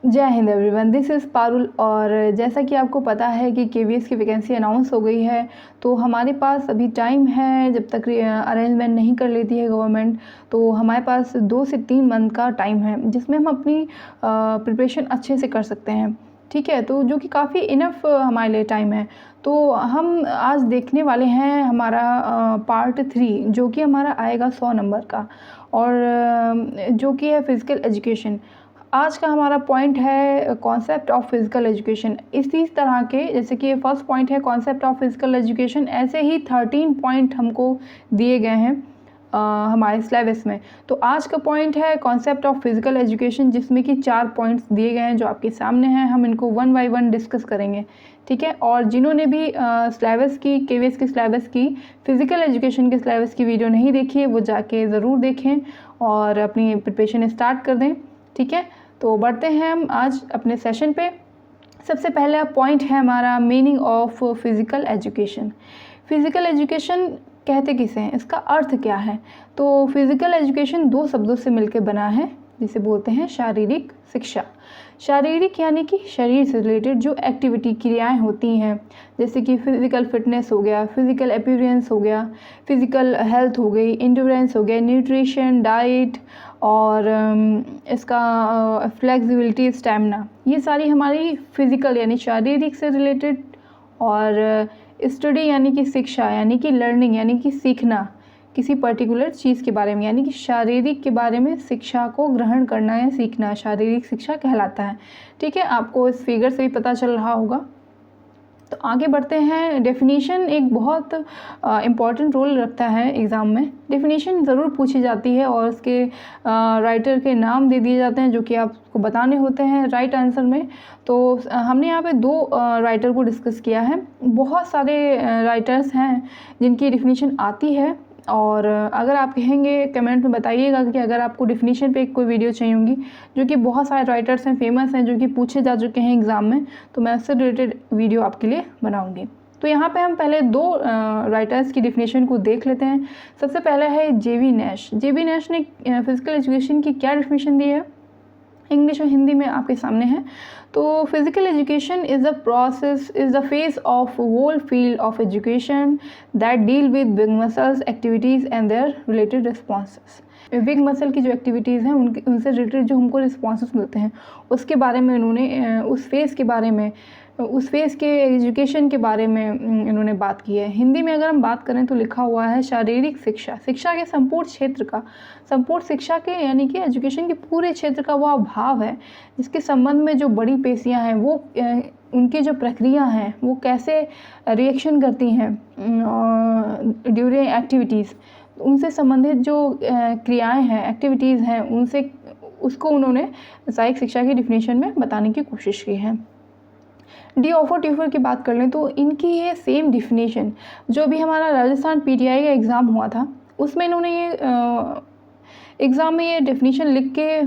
जय Hind everyone, this is Parul. और जैसा कि आपको पता है कि केवीएस की वैकेंसी अनाउंस हो गई है, तो हमारे पास अभी टाइम है जब तक अरेंजमेंट नहीं कर लेती है गवर्नमेंट। तो हमारे पास 2 से 3 मंथ का टाइम है जिसमें हम अपनी प्रिपरेशन अच्छे से कर सकते हैं। ठीक है, तो जो कि काफ़ी इनफ हमारे लिए टाइम है। तो हम आज देखने वाले हैं हमारा पार्ट 3 जो कि हमारा आएगा 100 नंबर का, और जो कि है फिज़िकल एजुकेशन। आज का हमारा पॉइंट है कॉन्सेप्ट ऑफ फिज़िकल एजुकेशन। इसी तरह के, जैसे कि ये फर्स्ट पॉइंट है कॉन्सेप्ट ऑफ फिज़िकल एजुकेशन, ऐसे ही 13 पॉइंट हमको दिए गए हैं हमारे सिलेबस में। तो आज का पॉइंट है कॉन्सेप्ट ऑफ फिज़िकल एजुकेशन, जिसमें कि 4 पॉइंट्स दिए गए हैं जो आपके सामने हैं। हम इनको 1 बाय 1 डिस्कस करेंगे, ठीक है। और जिन्होंने भी सिलेबस की, केवीएस की सिलेबस की, फिज़िकल एजुकेशन के सिलेबस की वीडियो नहीं देखी है, वो जाके ज़रूर देखें और अपनी प्रिपरेशन स्टार्ट कर दें, ठीक है। तो बढ़ते हैं हम आज अपने सेशन पे। सबसे पहला पॉइंट है हमारा meaning of physical education. Physical education कहते किसे हैं, इसका अर्थ क्या है? तो फिज़िकल एजुकेशन 2 शब्दों से मिलकर बना है, जिसे बोलते हैं शारीरिक शिक्षा। शारीरिक यानी कि शरीर से रिलेटेड जो एक्टिविटी, क्रियाएं होती हैं, जैसे कि फ़िज़िकल फिटनेस हो गया, फ़िज़िकल अपीयरेंस हो गया, फ़िज़िकल हेल्थ हो गई, एंड्योरेंस हो गया, न्यूट्रिशन, डाइट और इसका फ्लेक्सिबिलिटी, स्टैमिना, ये सारी हमारी फ़िज़िकल यानी शारीरिक से रिलेटेड। और स्टडी यानी कि शिक्षा, यानी कि लर्निंग, यानी कि सीखना किसी पर्टिकुलर चीज़ के बारे में, यानी कि शारीरिक के बारे में शिक्षा को ग्रहण करना या सीखना शारीरिक शिक्षा कहलाता है, ठीक है। आपको इस फिगर से भी पता चल रहा होगा। तो आगे बढ़ते हैं। डेफिनेशन एक बहुत इम्पॉर्टेंट रोल रखता है एग्ज़ाम में। डेफिनेशन ज़रूर पूछी जाती है और उसके राइटर के नाम दे दिए जाते हैं जो कि आपको बताने होते हैं राइट आंसर में। तो हमने यहाँ पे 2 राइटर को डिस्कस किया है। बहुत सारे राइटर्स हैं जिनकी डेफिनेशन आती है, और अगर आप कहेंगे कमेंट में बताइएगा कि अगर आपको डेफिनेशन पे कोई वीडियो चाहिए होंगी, जो कि बहुत सारे राइटर्स हैं, फेमस हैं, जो कि पूछे जा चुके हैं एग्ज़ाम में, तो मैं उससे रिलेटेड वीडियो आपके लिए बनाऊंगी। तो यहाँ पे हम पहले 2 राइटर्स की डेफिनेशन को देख लेते हैं। सबसे पहला है जेवी नैश। जेवी नैश ने फिज़िकल एजुकेशन की क्या डेफिनेशन दी है, इंग्लिश और हिंदी में आपके सामने है। तो physical education is the process, is the phase of whole field of education that deal with big muscles activities and their related responses. Big muscle की जो एक्टिविटीज़ हैं उनसे रिलेटेड जो हमको रिस्पॉन्सेस मिलते हैं, उसके बारे में इन्होंने उस फेज़ के बारे में, उस फेज़ के एजुकेशन के बारे में इन्होंने बात की है। हिंदी में अगर हम बात करें तो लिखा हुआ है शारीरिक शिक्षा, शिक्षा के संपूर्ण क्षेत्र का, संपूर्ण शिक्षा के यानी कि एजुकेशन के पूरे क्षेत्र का वो अभाव है जिसके संबंध में जो बड़ी पेशियां हैं वो उनकी जो प्रक्रिया हैं वो कैसे रिएक्शन करती हैं ड्यूरिंग एक्टिविटीज़, उनसे संबंधित जो क्रियाएं हैं, एक्टिविटीज़ हैं, उनसे उसको उन्होंने सहायक शिक्षा की डिफिनेशन में बताने की कोशिश की है। डी ऑफर ट्यूफर की बात कर लें तो इनकी ये सेम डिफिनेशन जो भी हमारा राजस्थान पीटीआई का एग्ज़ाम हुआ था उसमें इन्होंने ये एग्ज़ाम में ये डेफिनेशन लिख के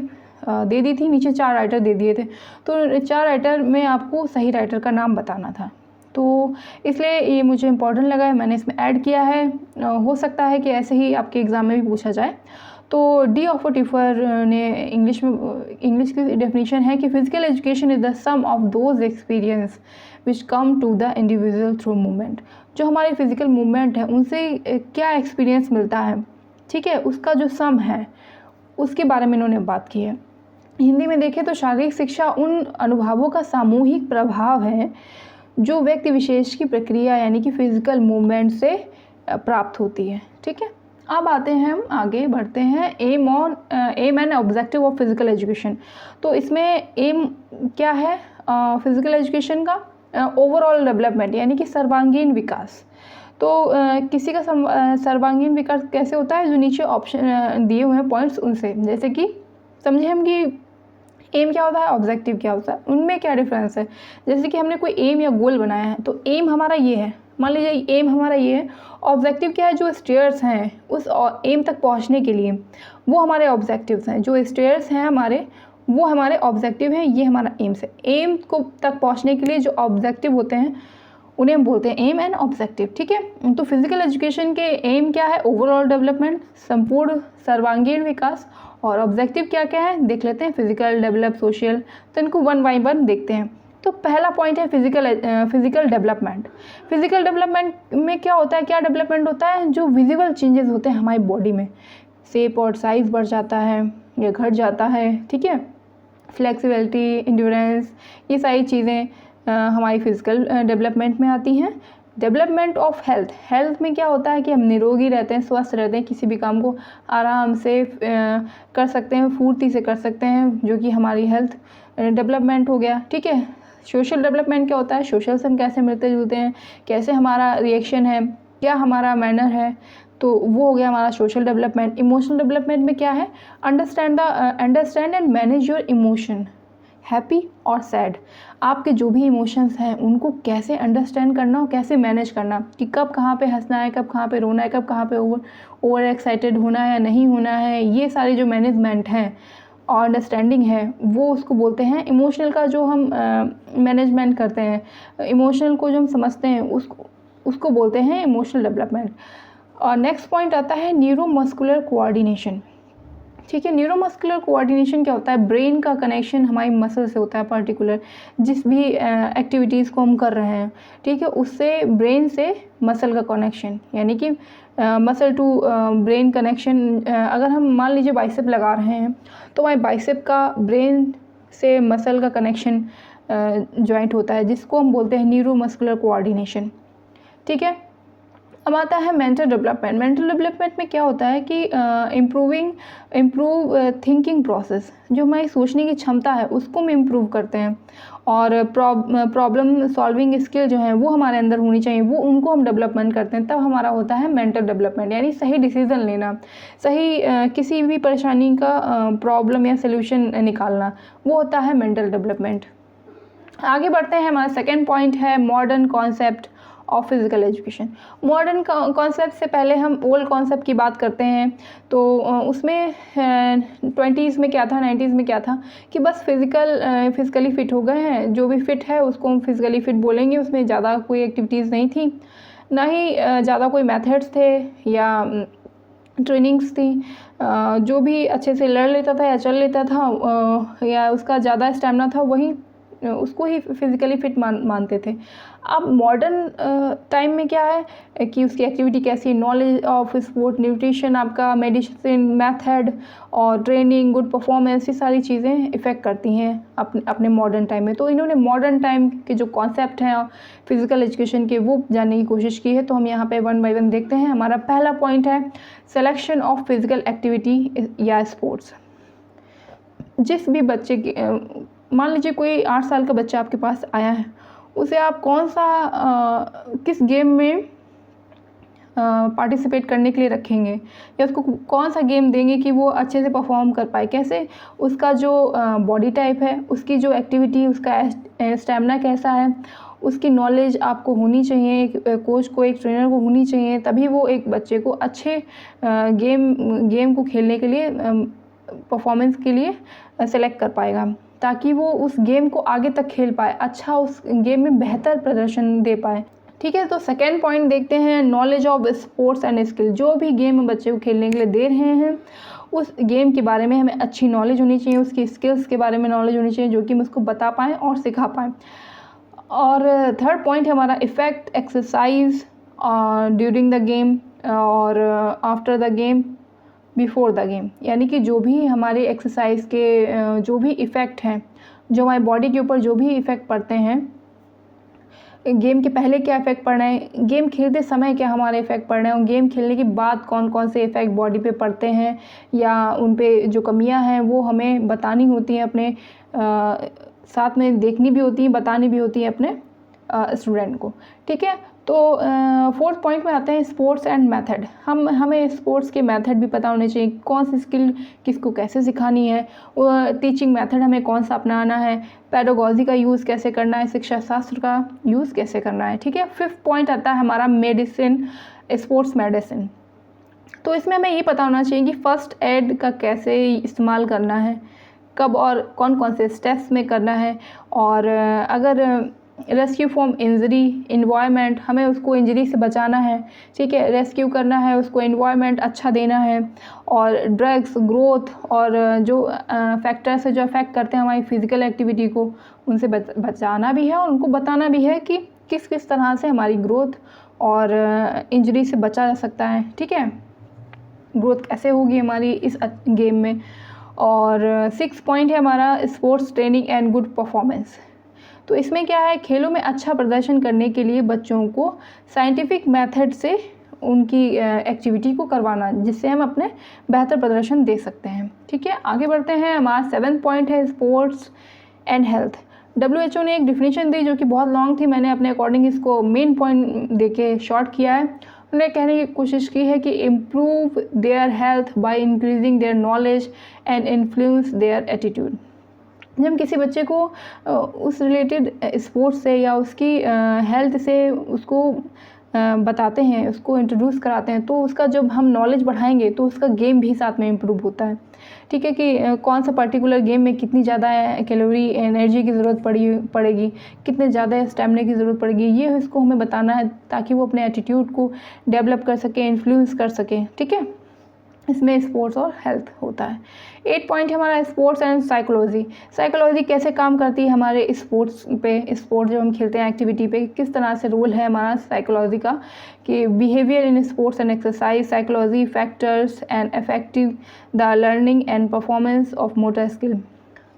दे दी थी। नीचे 4 राइटर दे दिए थे, तो 4 राइटर में आपको सही राइटर का नाम बताना था, तो इसलिए ये मुझे इम्पोर्टेंट लगा है, मैंने इसमें ऐड किया है। हो सकता है कि ऐसे ही आपके एग्ज़ाम में भी पूछा जाए। तो डी ऑफर टिफर ने इंग्लिश की डेफिनेशन है कि physical education is the sum of those experience which come to the individual through movement. जो हमारे फिज़िकल मूवमेंट है उनसे क्या एक्सपीरियंस मिलता है, ठीक है, उसका जो सम है उसके बारे में इन्होंने बात की है। हिंदी में देखें तो शारीरिक शिक्षा उन अनुभवों का सामूहिक प्रभाव है जो व्यक्ति विशेष की प्रक्रिया यानी कि फिज़िकल मूवमेंट से प्राप्त होती है, ठीक है। अब आते हैं, हम आगे बढ़ते हैं aim and objective of physical education. तो इसमें एम क्या है फिज़िकल एजुकेशन का? ओवरऑल डेवलपमेंट यानी कि सर्वांगीण विकास। तो किसी का सर्वांगीण विकास कैसे होता है? जो नीचे ऑप्शन दिए हुए हैं पॉइंट्स उनसे, जैसे कि समझे हम कि एम क्या होता है, ऑब्जेक्टिव क्या होता है, उनमें क्या डिफरेंस है। जैसे कि हमने कोई एम या गोल बनाया है तो एम हमारा ये है, मान लीजिए एम हमारा ये है। ऑब्जेक्टिव क्या है? जो स्टेयर्स हैं उस एम तक पहुंचने के लिए वो हमारे ऑब्जेक्टिव्स हैं। जो स्टेयर्स हैं हमारे वो हमारे ऑब्जेक्टिव हैं, ये हमारा एम्स है। एम को तक पहुंचने के लिए जो ऑब्जेक्टिव होते हैं उन्हें हम बोलते हैं एम एंड ऑब्जेक्टिव। ठीक है, तो फिजिकल एजुकेशन के एम क्या है? ओवरऑल डेवलपमेंट, संपूर्ण सर्वांगीण विकास। और ऑब्जेक्टिव क्या क्या है देख लेते हैं, फिजिकल, डेवलप, सोशल। तो इनको वन बाय वन देखते हैं। तो पहला पॉइंट है फिजिकल डेवलपमेंट। फिजिकल डेवलपमेंट में क्या होता है, क्या डेवलपमेंट होता है? जो विजिबल चेंजेस होते हैं हमारी बॉडी में, शेप और साइज़ बढ़ जाता है या घट जाता है। ठीक है, फ्लेक्सिबिलिटी, इंड्योरेंस, ये सारी चीज़ें हमारी फिजिकल डेवलपमेंट में आती हैं। डेवलपमेंट ऑफ हेल्थ, हेल्थ में क्या होता है कि हम निरोगी रहते हैं, स्वस्थ रहते हैं, किसी भी काम को आराम से कर सकते हैं, फुर्ती से कर सकते हैं, जो कि हमारी हेल्थ डेवलपमेंट हो गया। ठीक है, सोशल डेवलपमेंट क्या होता है? सोशल से हम कैसे मिलते जुलते हैं, कैसे हमारा रिएक्शन है, क्या हमारा मैनर है, तो वो हो गया हमारा सोशल डेवलपमेंट। इमोशनल डेवलपमेंट में क्या है? Understand and manage your emotion, happy और सैड। आपके जो भी इमोशंस हैं उनको कैसे अंडरस्टैंड करना और कैसे मैनेज करना, कि कब कहाँ पे हंसना है, कब कहाँ पे रोना है, कब कहाँ पे ओवर एक्साइटेड होना है या नहीं होना है, ये सारी जो मैनेजमेंट हैं और अंडरस्टैंडिंग है वो उसको बोलते हैं इमोशनल का जो हम मैनेजमेंट करते हैं, इमोशनल को जो हम समझते हैं उसको बोलते हैं इमोशनल डेवलपमेंट। और नेक्स्ट पॉइंट आता है न्यूरोमस्कुलर कोऑर्डिनेशन। ठीक है, न्यूरोमस्कुलर कोऑर्डिनेशन क्या होता है? ब्रेन का कनेक्शन हमारी मसल से होता है, पर्टिकुलर जिस भी एक्टिविटीज़ को हम कर रहे हैं, ठीक है, उससे ब्रेन से मसल का कनेक्शन, यानी कि मसल टू ब्रेन कनेक्शन। अगर हम मान लीजिए बाइसेप लगा रहे हैं तो हमारे बाइसेप का ब्रेन से मसल का कनेक्शन जॉइंट होता है, जिसको हम बोलते हैं न्यूरोमस्कुलर कोऑर्डिनेशन। ठीक है, अब आता है मेंटल डेवलपमेंट। मेंटल डेवलपमेंट में क्या होता है कि इम्प्रूव थिंकिंग प्रोसेस, जो हमारी सोचने की क्षमता है उसको हम इम्प्रूव करते हैं। और प्रॉब्लम सॉल्विंग स्किल जो है वो हमारे अंदर होनी चाहिए, वो उनको हम डेवलपमेंट करते हैं, तब हमारा होता है मेंटल डेवलपमेंट। यानी सही डिसीजन लेना, सही किसी भी परेशानी का प्रॉब्लम या सोल्यूशन निकालना, वो होता है मेंटल डेवलपमेंट। आगे बढ़ते हैं, हमारा सेकेंड पॉइंट है modern concept of physical education. Modern concept से पहले हम ओल्ड कॉन्सेप्ट की बात करते हैं। तो उसमें 20s में क्या था, 90s में क्या था कि बस फिज़िकली फ़िट हो गए हैं, जो भी फ़िट है उसको हम फिज़िकली फ़िट बोलेंगे। उसमें ज़्यादा कोई एक्टिविटीज़ नहीं थी, ना ही ज़्यादा कोई मेथड्स थे या ट्रेनिंग्स थी। जो भी अच्छे से लड़ लेता था या चल लेता था या उसका ज़्यादा स्टैमिना था, वही उसको ही फिज़िकली फ़िट मानते थे। अब मॉडर्न टाइम में क्या है कि उसकी एक्टिविटी कैसी है, नॉलेज ऑफ स्पोर्ट, न्यूट्रिशन, आपका मेडिसिन मेथड और ट्रेनिंग, गुड परफॉर्मेंस, ये सारी चीज़ें इफ़ेक्ट करती हैं अपने मॉडर्न टाइम में। तो इन्होंने मॉडर्न टाइम के जो कॉन्सेप्ट हैं फिज़िकल एजुकेशन के, वो जानने की कोशिश की है। तो हम यहाँ पे वन बाय वन देखते हैं। हमारा पहला पॉइंट है सिलेक्शन ऑफ फिज़िकल एक्टिविटी या स्पोर्ट्स। जिस भी बच्चे की मान लीजिए कोई 8 साल का बच्चा आपके पास आया है, उसे आप किस गेम में पार्टिसिपेट करने के लिए रखेंगे, या उसको कौन सा गेम देंगे कि वो अच्छे से परफॉर्म कर पाए, कैसे उसका जो बॉडी टाइप है, उसकी जो एक्टिविटी, उसका स्टैमिना कैसा है, उसकी नॉलेज आपको होनी चाहिए, एक कोच को, एक ट्रेनर को होनी चाहिए, तभी वो एक बच्चे को अच्छे गेम को खेलने के लिए, परफॉर्मेंस के लिए सेलेक्ट कर पाएगा, ताकि वो उस गेम को आगे तक खेल पाए, अच्छा उस गेम में बेहतर प्रदर्शन दे पाए। ठीक है, तो सेकेंड पॉइंट देखते हैं knowledge of sports and skill. जो भी गेम बच्चे को खेलने के लिए दे रहे हैं, उस गेम के बारे में हमें अच्छी नॉलेज होनी चाहिए, उसकी स्किल्स के बारे में नॉलेज होनी चाहिए, जो कि हम उसको बता पाएँ और सिखा पाएँ। और थर्ड पॉइंट है हमारा effect exercise during the game और after the game, before the game. यानी कि जो भी हमारे एक्सरसाइज के जो भी इफ़ेक्ट हैं, जो हमारी बॉडी के ऊपर जो भी इफ़ेक्ट पड़ते हैं, गेम के पहले क्या इफ़ेक्ट पड़ रहे हैं, गेम खेलते समय क्या हमारे इफ़ेक्ट पड़ रहे हैं, और गेम खेलने के बाद कौन कौन से इफ़ेक्ट बॉडी पे पड़ते हैं या उन पे जो कमियां हैं वो हमें बतानी होती हैं, अपने साथ में देखनी भी होती हैं, बतानी भी होती हैं अपने स्टूडेंट को। ठीक है, तो फोर्थ पॉइंट में आते हैं स्पोर्ट्स एंड मेथड। हमें स्पोर्ट्स के मेथड भी पता होने चाहिए, कौन सी स्किल किसको कैसे सिखानी है, टीचिंग मेथड हमें कौन सा अपनाना है, पेडागोजी का यूज़ कैसे करना है, शिक्षा शास्त्र का यूज़ कैसे करना है। ठीक है, फिफ्थ पॉइंट आता है हमारा मेडिसिन, स्पोर्ट्स मेडिसिन। तो इसमें हमें ये पता होना चाहिए कि फ़र्स्ट एड का कैसे इस्तेमाल करना है, कब और कौन कौन से स्टेप्स में करना है, और अगर रेस्क्यू फ्रॉम इंजरी, इन्वायरमेंट, हमें उसको इंजरी से बचाना है, ठीक है, रेस्क्यू करना है उसको, इन्वायरमेंट अच्छा देना है। और ड्रग्स, ग्रोथ और जो फैक्टर्स है जो अफेक्ट करते हैं हमारी फिज़िकल एक्टिविटी को, उनसे बचाना भी है और उनको बताना भी है कि किस किस तरह से हमारी ग्रोथ और इंजरी से बचा जा सकता है, ठीक है, ग्रोथ कैसे होगी हमारी इस गेम में। और 6 पॉइंट है हमारा sports training and good performance. तो इसमें क्या है, खेलों में अच्छा प्रदर्शन करने के लिए बच्चों को साइंटिफिक मेथड से उनकी एक्टिविटी को करवाना, जिससे हम अपने बेहतर प्रदर्शन दे सकते हैं, ठीक है। आगे बढ़ते हैं, हमारा 7 पॉइंट है स्पोर्ट्स एंड हेल्थ। WHO ने एक डिफिनीशन दी जो कि बहुत लॉन्ग थी, मैंने अपने अकॉर्डिंग इसको मेन पॉइंट दे के शॉर्ट किया है। उन्होंने कहने की कोशिश की है कि improve their health by increasing their knowledge and influence their attitude. जब हम किसी बच्चे को उस रिलेटेड स्पोर्ट्स से या उसकी हेल्थ से उसको बताते हैं, उसको इंट्रोड्यूस कराते हैं, तो उसका जब हम नॉलेज बढ़ाएंगे तो उसका गेम भी साथ में इम्प्रूव होता है, ठीक है, कि कौन सा पर्टिकुलर गेम में कितनी ज़्यादा कैलोरी एनर्जी की ज़रूरत पड़ेगी, कितने ज़्यादा स्टेमिना की ज़रूरत पड़ेगी, ये इसको हमें बताना है ताकि वो अपने एटीट्यूड को डेवलप कर सके, इन्फ्लुएंस कर सके, ठीक है। इसमें स्पोर्ट्स और हेल्थ होता है। 8 पॉइंट हमारा स्पोर्ट्स एंड साइकोलॉजी। साइकोलॉजी कैसे काम करती है हमारे स्पोर्ट्स पे, स्पोर्ट जब हम खेलते हैं एक्टिविटी पे किस तरह से रोल है हमारा साइकोलॉजी का, कि behaviour in sports and exercise, psychology factors and affective the learning and performance of motor skill.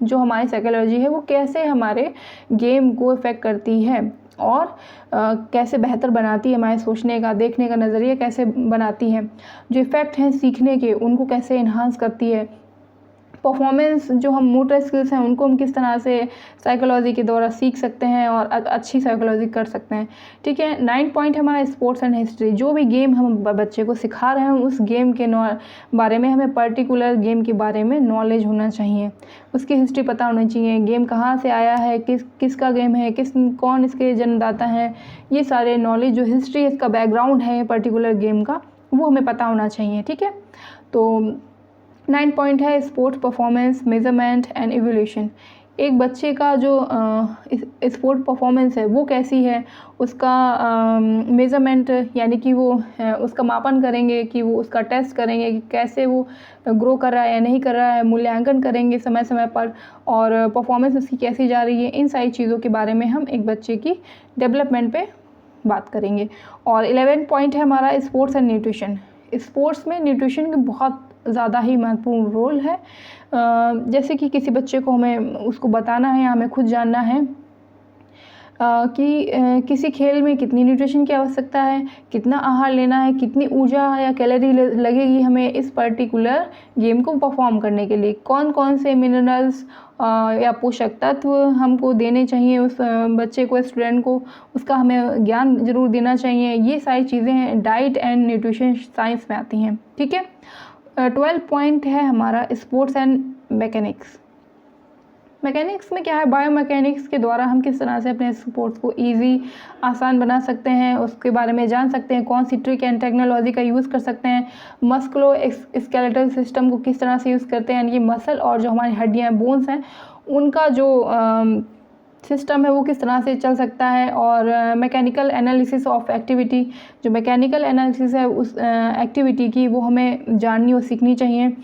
जो हमारी साइकोलॉजी है वो कैसे हमारे गेम को इफ़ेक्ट करती है और कैसे बेहतर बनाती है, हमारे सोचने का, देखने का नज़रिया कैसे बनाती है, जो इफ़ेक्ट हैं सीखने के उनको कैसे इन्हांस करती है, परफॉर्मेंस जो हम मोटर स्किल्स हैं उनको हम किस तरह से साइकोलॉजी के द्वारा सीख सकते हैं और अच्छी साइकोलॉजी कर सकते हैं, ठीक है। 9 पॉइंट हमारा स्पोर्ट्स एंड हिस्ट्री। जो भी गेम हम बच्चे को सिखा रहे हैं उस गेम के बारे में हमें पर्टिकुलर गेम के बारे में नॉलेज होना चाहिए, उसकी हिस्ट्री पता होनी चाहिए, गेम कहाँ से आया है, किसका गेम है, कौन इसके जन्मदाता है, ये सारे नॉलेज जो हिस्ट्री इसका बैकग्राउंड है पर्टिकुलर गेम का वो हमें पता होना चाहिए, ठीक है। तो 9 पॉइंट है sports performance, measurement and evolution. एक बच्चे का जो स्पोर्ट परफॉर्मेंस है वो कैसी है, उसका मेजरमेंट यानी कि वो उसका मापन करेंगे, कि वो उसका टेस्ट करेंगे कि कैसे वो ग्रो कर रहा है या नहीं कर रहा है, मूल्यांकन करेंगे समय समय पर, और परफॉर्मेंस उसकी कैसी जा रही है। इन सारी चीज़ों के बारे में हम एक बच्चे की डेवलपमेंट पे बात करेंगे। और 11 पॉइंट है हमारा स्पोर्ट्स एंड न्यूट्रिशन। स्पोर्ट्स में न्यूट्रिशन की बहुत ज़्यादा ही महत्वपूर्ण रोल है। जैसे कि किसी बच्चे को हमें उसको बताना है या हमें खुद जानना है कि किसी खेल में कितनी न्यूट्रिशन की आवश्यकता है, कितना आहार लेना है, कितनी ऊर्जा या कैलोरी लगेगी हमें इस पर्टिकुलर गेम को परफॉर्म करने के लिए, कौन कौन से मिनरल्स या पोषक तत्व हमको देने चाहिए उस बच्चे को, स्टूडेंट को, उसका हमें ज्ञान ज़रूर देना चाहिए। ये सारी चीज़ें डाइट एंड न्यूट्रिशन साइंस में आती हैं, ठीक है। 12 पॉइंट है हमारा स्पोर्ट्स एंड मैकेनिक्स। मैकेनिक्स में क्या है, बायोमैकेनिक्स के द्वारा हम किस तरह से अपने स्पोर्ट्स को इजी, आसान बना सकते हैं, उसके बारे में जान सकते हैं, कौन सी ट्रिक एंड टेक्नोलॉजी का यूज़ कर सकते हैं, मस्कुलो स्केलेटल सिस्टम को किस तरह से यूज़ करते हैं, यानी कि मसल और जो हमारी हड्डियाँ बोन्स हैं उनका जो सिस्टम है वो किस तरह से चल सकता है, और मैकेनिकल एनालिसिस ऑफ एक्टिविटी, जो मैकेनिकल एनालिसिस है उस एक्टिविटी की वो हमें जाननी और सीखनी चाहिए,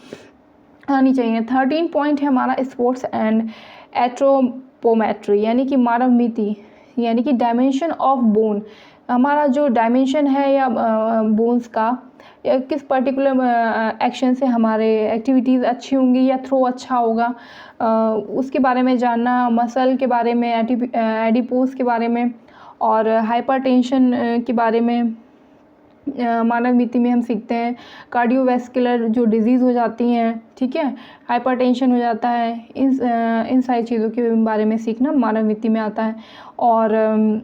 आनी चाहिए। 13 पॉइंट है हमारा स्पोर्ट्स एंड एंथ्रोपोमेट्री, यानी कि मानव मिति, यानी कि डायमेंशन ऑफ बोन। हमारा जो डायमेंशन है या बोन्स का, या किस पर्टिकुलर एक्शन से हमारे एक्टिविटीज़ अच्छी होंगी या थ्रो अच्छा होगा, उसके बारे में जानना, मसल के बारे में, एडिपोज के बारे में, और हाइपरटेंशन के बारे में मानव मिति में हम सीखते हैं। कार्डियोवैस्कुलर जो डिजीज़ हो जाती हैं, ठीक है, हाइपरटेंशन हो जाता है, इन सारी चीज़ों के बारे में सीखना मानव मिति में आता है, और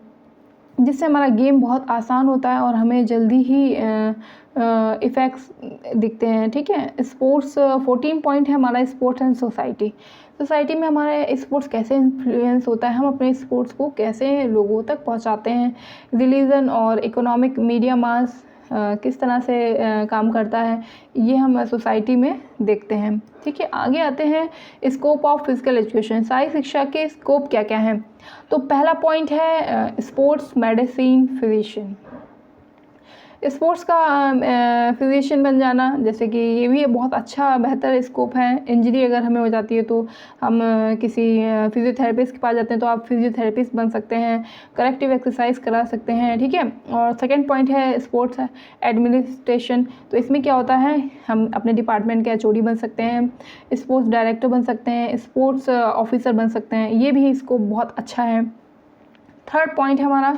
जिससे हमारा गेम बहुत आसान होता है और हमें जल्दी ही इफ़ेक्ट्स दिखते हैं, ठीक है। स्पोर्ट्स 14 पॉइंट है हमारा स्पोर्ट्स एंड सोसाइटी में हमारे स्पोर्ट्स कैसे इन्फ्लुएंस होता है, हम अपने स्पोर्ट्स को कैसे लोगों तक पहुंचाते हैं। रिलीजन और इकोनॉमिक मीडिया मास किस तरह से काम करता है, ये हम सोसाइटी में देखते हैं। ठीक है, आगे आते हैं स्कोप ऑफ फिजिकल एजुकेशन, शारीरिक शिक्षा के स्कोप क्या क्या हैं। तो पहला पॉइंट है स्पोर्ट्स मेडिसिन फिजिशियन। स्पोर्ट्स का फिजिशियन बन जाना, जैसे कि ये भी बहुत अच्छा बेहतर स्कोप है। इंजरी अगर हमें हो जाती है तो हम किसी फिजियोथेरेपिस्ट के पास जाते हैं तो आप फिजियोथेरेपिस्ट बन सकते हैं, करेक्टिव एक्सरसाइज करा सकते हैं। ठीक है, और सेकंड पॉइंट है स्पोर्ट्स एडमिनिस्ट्रेशन। तो इसमें क्या होता है, हम अपने डिपार्टमेंट के एचओडी बन सकते हैं, स्पोर्ट्स डायरेक्टर बन सकते हैं, स्पोर्ट्स ऑफिसर बन सकते हैं। ये भी स्कोप बहुत अच्छा है। थर्ड पॉइंट हमारा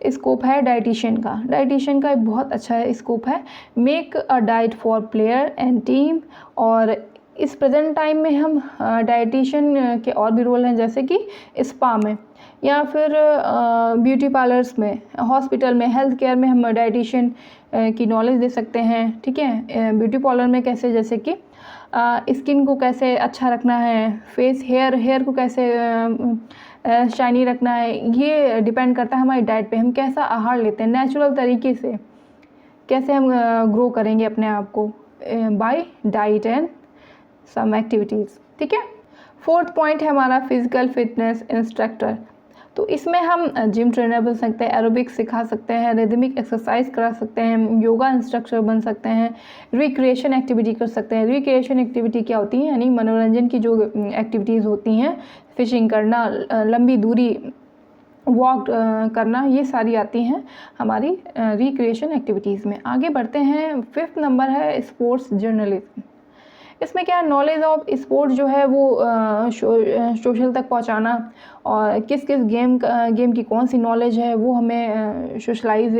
स्कोप है डाइटिशियन का। डाइटिशियन का एक बहुत अच्छा स्कोप है, make a diet for player and team. और इस प्रेजेंट टाइम में हम डाइटिशियन के और भी रोल हैं, जैसे कि स्पा में या फिर ब्यूटी पार्लर्स में, हॉस्पिटल में, हेल्थ केयर में हम डाइटिशियन की नॉलेज दे सकते हैं। ठीक है, ब्यूटी पार्लर में कैसे, जैसे कि स्किन को कैसे अच्छा रखना है, फेस हेयर को कैसे शाइनी रखना है, ये डिपेंड करता है हमारी डाइट पे, हम कैसा आहार लेते हैं, नेचुरल तरीके से कैसे हम ग्रो करेंगे अपने आप को by diet and some activities. ठीक है, फोर्थ पॉइंट है हमारा फिजिकल फिटनेस इंस्ट्रक्टर। तो इसमें हम जिम ट्रेनर बन सकते हैं, एरोबिक्स सिखा सकते हैं, रिदमिक एक्सरसाइज करा सकते हैं, योगा इंस्ट्रक्टर बन सकते हैं, रिक्रिएशन एक्टिविटी कर सकते हैं। रिक्रिएशन एक्टिविटी क्या होती है, यानी मनोरंजन की जो एक्टिविटीज़ होती हैं, फिशिंग करना, लंबी दूरी वॉक करना, ये सारी आती हैं हमारी रिक्रिएशन एक्टिविटीज़ में। आगे बढ़ते हैं, फिफ्थ नंबर है स्पोर्ट्स जर्नलिज्म। इसमें क्या है, नॉलेज ऑफ स्पोर्ट जो है वो सोशल तक पहुंचाना, और किस किस गेम की कौन सी नॉलेज है वो हमें सोशलाइज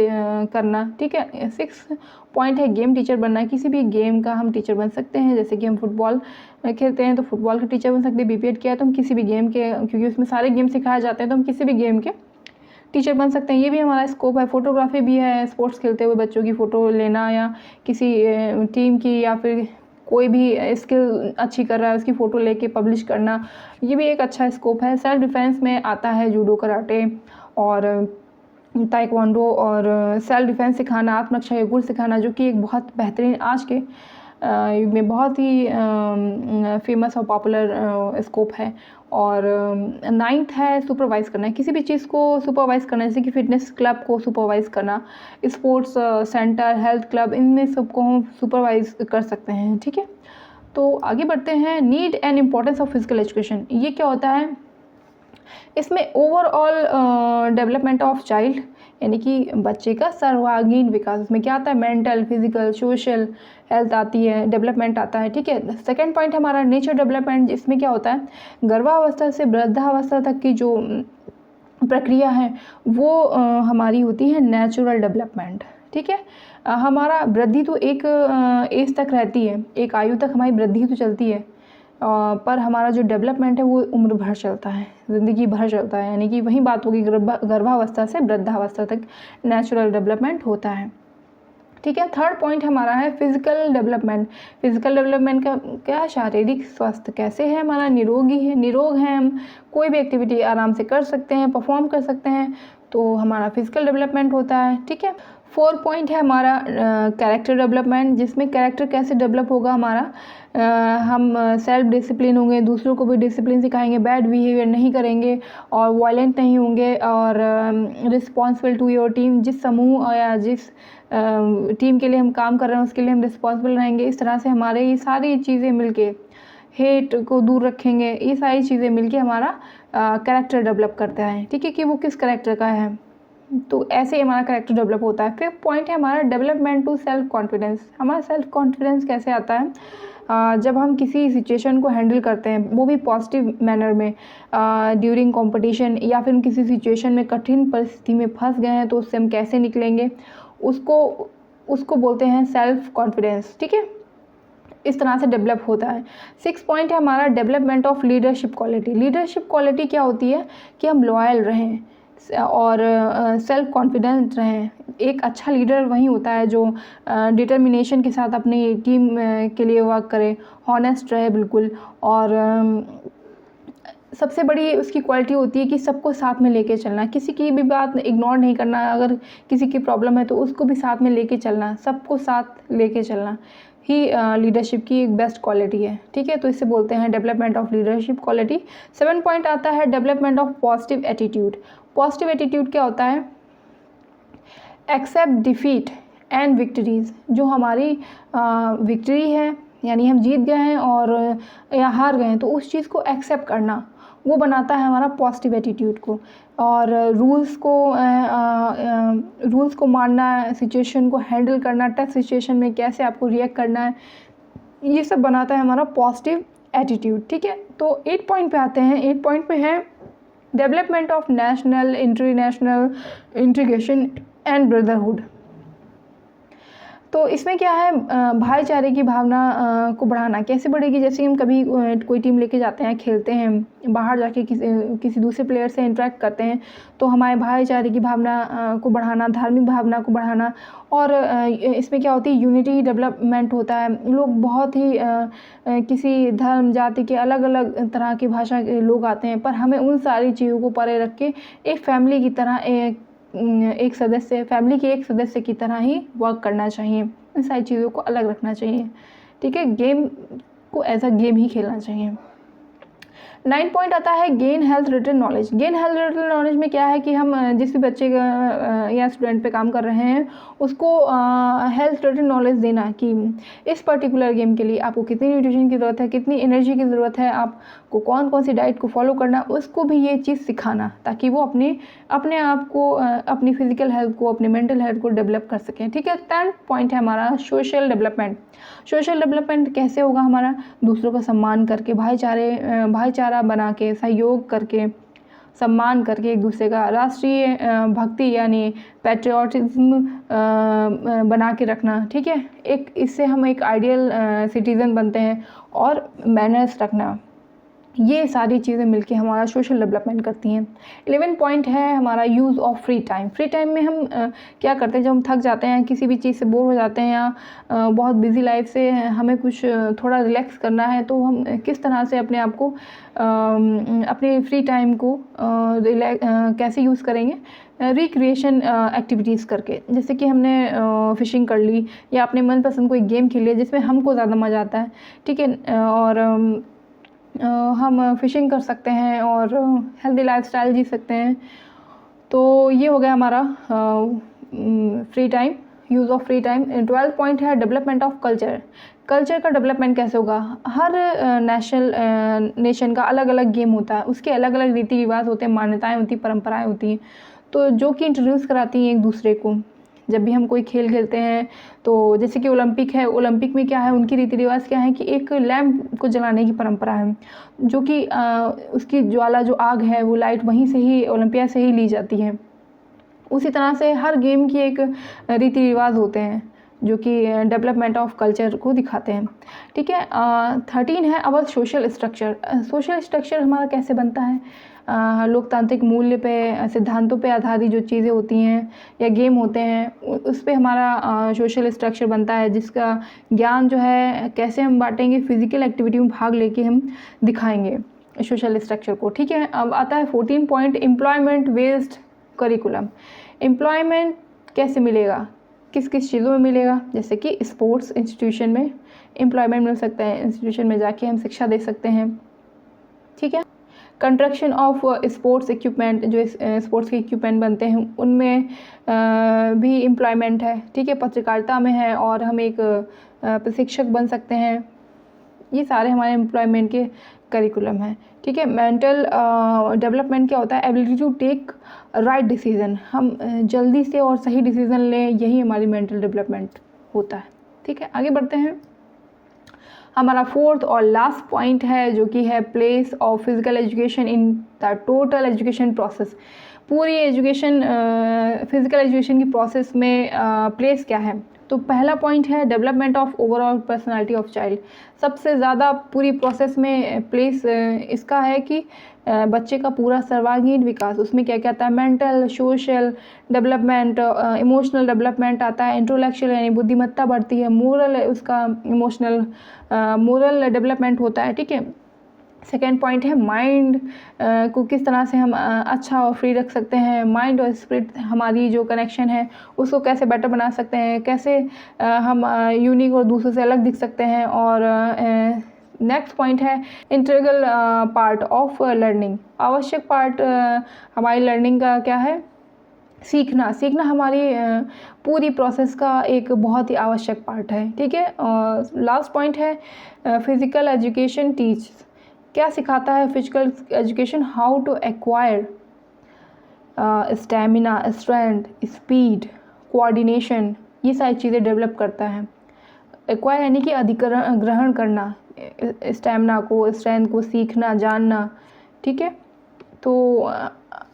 करना। ठीक है, सिक्स पॉइंट है गेम टीचर बनना। किसी भी गेम का हम टीचर बन सकते हैं, जैसे कि हम फुटबॉल खेलते हैं तो फुटबॉल का टीचर बन सकते हैं। बीपीएड किया है तो हम किसी भी गेम के, क्योंकि उसमें सारे गेम सिखाए जाते हैं, तो हम किसी भी गेम के टीचर बन सकते हैं। ये भी हमारा स्कोप है। फोटोग्राफी भी है, स्पोर्ट्स खेलते हुए बच्चों की फ़ोटो लेना, या किसी टीम की, या फिर कोई भी स्किल अच्छी कर रहा है उसकी फ़ोटो लेके पब्लिश करना, ये भी एक अच्छा स्कोप है। सेल्फ डिफेंस में आता है जूडो, कराटे और ताइक्वांडो, और सेल्फ डिफेंस सिखाना, आत्मरक्षा के गुण सिखाना, जो कि एक बहुत बेहतरीन आज के युग में बहुत ही फेमस और पॉपुलर स्कोप है। और नाइन्थ है सुपरवाइज़ करना। किसी भी चीज़ को सुपरवाइज़ करना, जैसे कि फ़िटनेस क्लब को सुपरवाइज़ करना, स्पोर्ट्स सेंटर, हेल्थ क्लब, इनमें सबको हम सुपरवाइज़ कर सकते हैं। ठीक है, तो आगे बढ़ते हैं, need and importance of physical education. ये क्या होता है, इसमें ओवरऑल डेवलपमेंट ऑफ चाइल्ड, यानी कि बच्चे का सर्वांगीण विकास, उसमें क्या आता है, मेंटल, फिजिकल, सोशल हेल्थ आती है, डेवलपमेंट आता है। ठीक है, सेकंड पॉइंट हमारा नेचर डेवलपमेंट। इसमें क्या होता है, गर्भावस्था से वृद्धावस्था तक की जो प्रक्रिया है वो हमारी होती है नेचुरल डेवलपमेंट। ठीक है, हमारा वृद्धि तो एक एज तक रहती है, एक आयु तक हमारी वृद्धि तो चलती है, पर हमारा जो डेवलपमेंट है वो उम्र भर चलता है, ज़िंदगी भर चलता है। यानी कि वही बात होगी, गर्भावस्था से वृद्धावस्था तक नेचुरल डेवलपमेंट होता है। ठीक है, थर्ड पॉइंट हमारा है फिजिकल डेवलपमेंट। फिजिकल डेवलपमेंट का क्या, शारीरिक स्वास्थ्य कैसे है हमारा, निरोगी है, निरोग है, हम कोई भी एक्टिविटी आराम से कर सकते हैं, परफॉर्म कर सकते हैं, तो हमारा फिजिकल डेवलपमेंट होता है। ठीक है, फोर्थ पॉइंट है हमारा कैरेक्टर डेवलपमेंट, जिसमें कैरेक्टर कैसे डेवलप होगा हमारा, हम सेल्फ डिसिप्लिन होंगे, दूसरों को भी डिसिप्लिन सिखाएंगे, बैड बिहेवियर नहीं करेंगे और वायलेंट नहीं होंगे, और रिस्पॉन्सिबल टू योर टीम, जिस समूह या जिस टीम के लिए हम काम कर रहे हैं उसके लिए हम रिस्पॉन्सिबल रहेंगे। इस तरह से हमारे ये सारी चीज़ें मिलके, हेट को दूर रखेंगे, ये सारी चीज़ें मिलके हमारा कैरेक्टर डेवलप करता है। ठीक है, कि वो किस कैरेक्टर का है, तो ऐसे ही हमारा कैरेक्टर डेवलप होता है। फिफ्थ पॉइंट है हमारा डेवलपमेंट टू सेल्फ कॉन्फिडेंस। हमारा सेल्फ कॉन्फिडेंस कैसे आता है, जब हम किसी सिचुएशन को हैंडल करते हैं, वो भी पॉजिटिव मैनर में, ड्यूरिंग कंपटीशन, या फिर किसी सिचुएशन में कठिन परिस्थिति में फंस गए हैं तो उससे हम कैसे निकलेंगे, उसको बोलते हैं सेल्फ कॉन्फिडेंस। ठीक है, इस तरह से डेवलप होता है। सिक्स पॉइंट है हमारा development of leadership quality. Leadership quality क्या होती है, कि हम लॉयल रहें और सेल्फ कॉन्फिडेंट रहें। एक अच्छा लीडर वही होता है जो डिटर्मिनेशन के साथ अपनी टीम के लिए वर्क करे, हॉनेस्ट रहे बिल्कुल, और सबसे बड़ी उसकी क्वालिटी होती है कि सबको साथ में लेके चलना, किसी की भी बात इग्नोर नहीं करना, अगर किसी की प्रॉब्लम है तो उसको भी साथ में लेके चलना, सबको साथ लेके चलना ही लीडरशिप की एक बेस्ट क्वालिटी है। ठीक है, तो इसे बोलते हैं development of leadership quality. 7 point आता है development of positive attitude. Positive attitude क्या होता है? Accept defeat and victories. जो हमारी विक्ट्री है यानी हम जीत गए हैं और या हार गए हैं तो उस चीज़ को एक्सेप्ट करना, वो बनाता है हमारा पॉजिटिव एटीट्यूड को। और रूल्स को मानना, सिचुएशन को हैंडल करना, टफ सिचुएशन में कैसे आपको रिएक्ट करना है, ये सब बनाता है हमारा पॉजिटिव एटीट्यूड। ठीक है, तो 8 पॉइंट पे आते हैं। 8 पॉइंट पे है development of national international integration and brotherhood. तो इसमें क्या है, भाईचारे की भावना को बढ़ाना कैसे बढ़ेगी? जैसे हम कभी कोई टीम लेके जाते हैं, खेलते हैं, बाहर जाके किसी दूसरे प्लेयर से इंटरेक्ट करते हैं, तो हमारे भाईचारे की भावना को बढ़ाना, धार्मिक भावना को बढ़ाना। और इसमें क्या होती है, यूनिटी डेवलपमेंट होता है। लोग बहुत ही किसी धर्म जाति के अलग अलग तरह की भाषा के लोग आते हैं, पर हमें उन सारी चीज़ों को परे रख के एक फैमिली की तरह फैमिली के एक सदस्य की तरह ही वर्क करना चाहिए। इन सारी चीज़ों को अलग रखना चाहिए। ठीक है, गेम को एज अ गेम ही खेलना चाहिए। 9 पॉइंट आता है gain health related knowledge. Gain health related knowledge में क्या है कि हम जिस भी बच्चे या स्टूडेंट पे काम कर रहे हैं उसको हेल्थ रिलेटेड नॉलेज देना कि इस पर्टिकुलर गेम के लिए आपको कितनी न्यूट्रिशन की ज़रूरत है, कितनी एनर्जी की ज़रूरत है, आपको कौन कौन सी डाइट को फॉलो करना, उसको भी ये चीज़ सिखाना ताकि वो अपने आप को, अपनी फिजिकल हेल्थ को, अपने मेंटल हेल्थ को डेवलप कर सकें। ठीक है, 10 पॉइंट है हमारा सोशल डेवलपमेंट। सोशल डेवलपमेंट कैसे होगा हमारा? दूसरों का सम्मान करके, भाईचारा बना के, सहयोग करके, सम्मान करके एक दूसरे का, राष्ट्रीय भक्ति यानी पैट्रियोटिज्म बना के रखना। ठीक है, इससे हम एक आइडियल सिटीज़न बनते हैं। और मैनर्स रखना, ये सारी चीज़ें मिलके हमारा सोशल डेवलपमेंट करती हैं। 11 पॉइंट है हमारा use of free time. Free time में हम क्या करते हैं, जब हम थक जाते हैं, किसी भी चीज़ से बोर हो जाते हैं या बहुत बिजी लाइफ से हमें कुछ थोड़ा रिलैक्स करना है, तो हम किस तरह से अपने आप को अपने फ्री टाइम को कैसे यूज़ करेंगे? रिक्रिएशन एक्टिविटीज़ करके, जैसे कि हमने फ़िशिंग कर ली या अपने मनपसंद कोई गेम खेल लिया जिसमें हमको ज़्यादा मज़ा आता है। ठीक है, और हम फ़िशिंग कर सकते हैं और हेल्दी लाइफस्टाइल जी सकते हैं। तो ये हो गया हमारा free time, use of free time. 12 point है डेवलपमेंट ऑफ कल्चर। कल्चर का डेवलपमेंट कैसे होगा? हर नेशन का अलग अलग गेम होता है, उसके अलग अलग रीति रिवाज होते हैं, मान्यताएं होती हैं, परंपराएं होती हैं, तो जो कि इंट्रोड्यूस कराती हैं एक दूसरे को। जब भी हम कोई खेल खेलते हैं, तो जैसे कि ओलंपिक है, ओलंपिक में क्या है, उनकी रीति रिवाज क्या है कि एक लैंप को जलाने की परंपरा है, जो कि उसकी ज्वाला, जो आग है, वो लाइट वहीं से ही, ओलंपिया से ही ली जाती है। उसी तरह से हर गेम की एक रीति रिवाज होते हैं जो कि डेवलपमेंट ऑफ कल्चर को दिखाते हैं। ठीक है, 13 है अवर सोशल स्ट्रक्चर। सोशल स्ट्रक्चर हमारा कैसे बनता है? लोकतांत्रिक मूल्य पे, सिद्धांतों पे आधारित जो चीज़ें होती हैं या गेम होते हैं, उस पे हमारा सोशल स्ट्रक्चर बनता है, जिसका ज्ञान जो है कैसे हम बांटेंगे, फिजिकल एक्टिविटी में भाग लेके हम दिखाएंगे सोशल स्ट्रक्चर को। ठीक है, अब आता है 14 point employment based curriculum. Employment कैसे मिलेगा, किस किस चीज़ों में मिलेगा? जैसे कि स्पोर्ट्स इंस्टीट्यूशन में एम्प्लॉयमेंट मिल सकता है, इंस्टीट्यूशन में जाके हम शिक्षा दे सकते हैं। ठीक है, कंस्ट्रक्शन ऑफ स्पोर्ट्स इक्विपमेंट, जो स्पोर्ट्स के इक्विपमेंट बनते हैं उनमें भी एम्प्लॉयमेंट है। ठीक है, पत्रकारिता में है और हम एक प्रशिक्षक बन सकते हैं। ये सारे हमारे एम्प्लॉयमेंट के करिकुलम हैं। ठीक है, मेंटल डेवलपमेंट क्या होता है? Ability to take right decision, हम जल्दी से और सही डिसीजन लें, यही हमारी मेंटल डेवलपमेंट होता है। ठीक है, आगे बढ़ते हैं। हमारा 4th और लास्ट पॉइंट है जो कि है place of physical education in the total education process. पूरी एजुकेशन, फिजिकल एजुकेशन की प्रोसेस में प्लेस क्या है? तो पहला पॉइंट है development of overall personality of child. सबसे ज़्यादा पूरी प्रोसेस में प्लेस इसका है कि बच्चे का पूरा सर्वांगीण विकास, उसमें क्या क्या आता है? Mental, social development, emotional development आता है, इंटेलेक्चुअल यानी बुद्धिमत्ता बढ़ती है, मोरल उसका इमोशनल मोरल डेवलपमेंट होता है। ठीक है, सेकेंड पॉइंट है माइंड को किस तरह से हम अच्छा और फ्री रख सकते हैं, माइंड और स्पिरिट हमारी जो कनेक्शन है उसको कैसे बेटर बना सकते हैं, कैसे हम यूनिक और दूसरों से अलग दिख सकते हैं। और नेक्स्ट पॉइंट है इंटीग्रल पार्ट ऑफ लर्निंग। आवश्यक पार्ट हमारी लर्निंग का क्या है? सीखना। सीखना हमारी पूरी प्रोसेस का एक बहुत ही आवश्यक पार्ट है, ठीक है। और लास्ट पॉइंट है फिज़िकल एजुकेशन टीच। क्या सिखाता है physical education? How to acquire stamina, strength, speed, coordination, ये सारी चीज़ें डेवलप करता है। एक्वायर यानी कि अधिकरण ग्रहण करना, स्टैमिना को, स्ट्रेंथ को सीखना, जानना, ठीक है। तो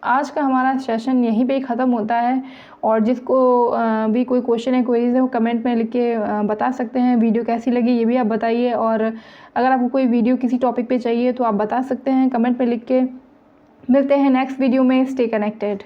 आज का हमारा सेशन यहीं पे ही ख़त्म होता है। और जिसको भी कोई क्वेश्चन है, क्वेरीज है, वो कमेंट में लिख के बता सकते हैं। वीडियो कैसी लगी ये भी आप बताइए, और अगर आपको कोई वीडियो किसी टॉपिक पे चाहिए तो आप बता सकते हैं कमेंट में लिख के। मिलते हैं नेक्स्ट वीडियो में। Stay connected.